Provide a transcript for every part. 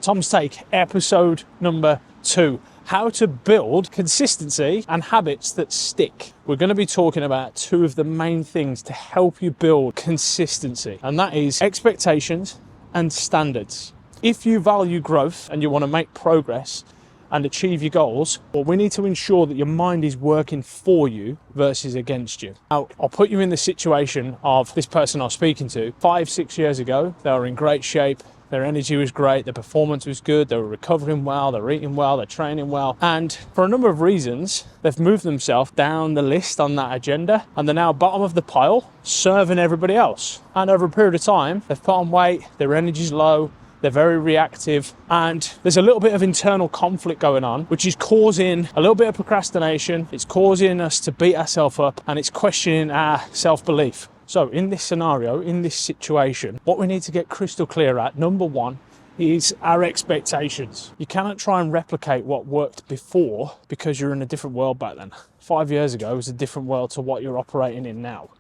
Tom's Take, episode number 2. How to build consistency and habits that stick. We're going to be talking about two of the main things to help you build consistency, and that is expectations and standards. If you value growth and you want to make progress and achieve your goals, well, we need to ensure that your mind is working for you versus against you. Now, I'll put you in the situation of this person I was speaking to 5-6 years ago. They were in great shape. Their energy was great, their performance was good, they were recovering well, they're eating well, they're training well. And for a number of reasons, they've moved themselves down the list on that agenda, and they're now bottom of the pile, serving everybody else. And over a period of time, they've put on weight, their energy's low, they're very reactive, and there's a little bit of internal conflict going on, which is causing a little bit of procrastination. It's causing us to beat ourselves up, and it's questioning our self-belief. So in this scenario, in this situation, what we need to get crystal clear at, number one, is our expectations. You cannot try and replicate what worked before because you're in a different world back then. 5 years ago was a different world to what you're operating in now.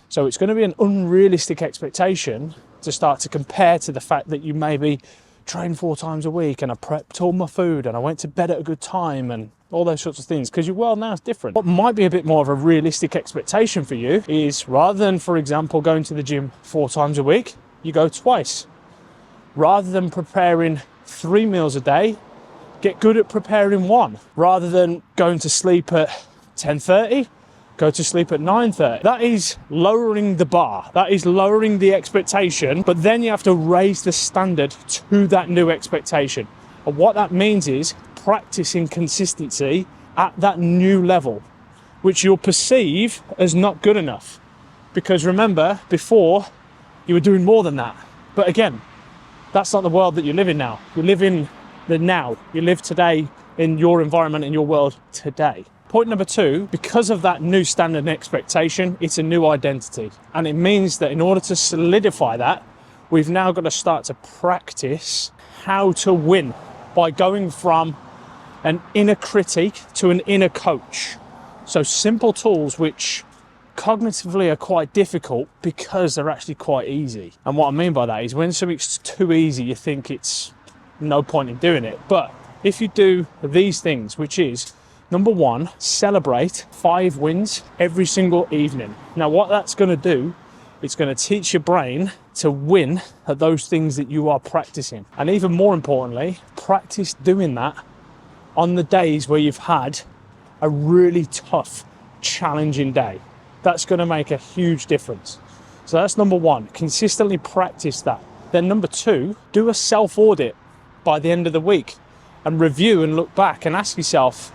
So it's going to be an unrealistic expectation to start to compare to the fact that you maybe train 4 times a week and I prepped all my food and I went to bed at a good time and all those sorts of things, because your world now is different. What might be a bit more of a realistic expectation for you is, rather than, for example, going to the gym 4 times a week, you go twice. Rather than preparing 3 meals a day, get good at preparing 1. Rather than going to sleep at 10:30, go to sleep at 9:30. That is lowering the bar. That is lowering the expectation, but then you have to raise the standard to that new expectation. And what that means is practicing consistency at that new level, which you'll perceive as not good enough. Because remember, before you were doing more than that. But again, that's not the world that you live in now. You live in the now. You live today in your environment, in your world today. Point number 2, because of that new standard and expectation, it's a new identity. And it means that in order to solidify that, we've now got to start to practice how to win by going from an inner critic to an inner coach. So simple tools which cognitively are quite difficult because they're actually quite easy. And what I mean by that is when something's too easy, you think it's no point in doing it. But if you do these things, which is, number 1, celebrate 5 wins every single evening. Now what that's going to do, it's going to teach your brain to win at those things that you are practicing. And even more importantly, practice doing that on the days where you've had a really tough, challenging day. That's going to make a huge difference. So that's number 1, consistently practice that. Then number 2, do a self-audit by the end of the week and review and look back and ask yourself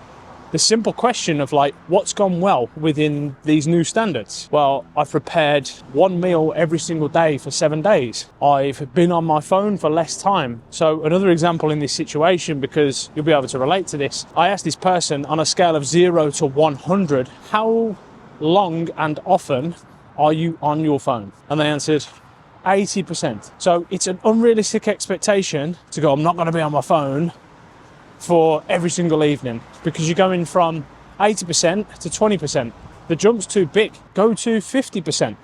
the simple question of like, what's gone well within these new standards? Well, I've prepared 1 meal every single day for 7 days. I've been on my phone for less time. So another example in this situation, because you'll be able to relate to this, I asked this person on a scale of 0 to 100, how long and often are you on your phone? And they answered 80%. So it's an unrealistic expectation to go, I'm not going to be on my phone for every single evening, because you're going from 80% to 20%. The jump's too big. Go to 50%.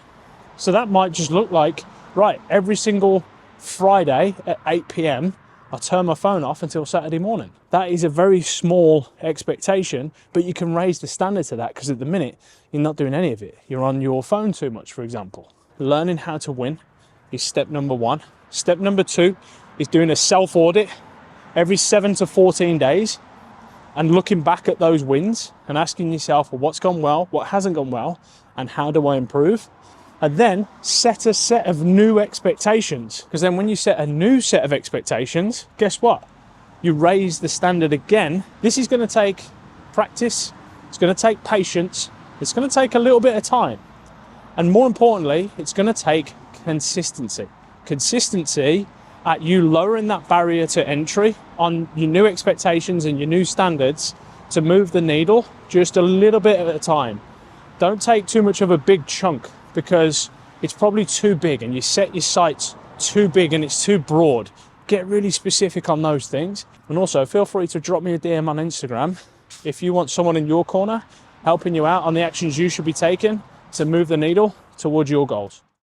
So that might just look like, right, every single Friday at 8 p.m, I turn my phone off until Saturday morning. That is a very small expectation, but you can raise the standard to that, because at the minute, you're not doing any of it. You're on your phone too much, for example. Learning how to win is step number 1. Step number 2 is doing a self-audit every 7 to 14 days and looking back at those wins and asking yourself, well, what's gone well, what hasn't gone well, and how do I improve? And then set a set of new expectations, because then when you set a new set of expectations, guess what? You raise the standard again. This is going to take practice, it's going to take patience, it's going to take a little bit of time. And more importantly, it's going to take consistency. Consistency at you lowering that barrier to entry on your new expectations and your new standards to move the needle just a little bit at a time. Don't take too much of a big chunk, because it's probably too big and you set your sights too big and it's too broad. Get really specific on those things. And also feel free to drop me a DM on Instagram if you want someone in your corner helping you out on the actions you should be taking to move the needle towards your goals.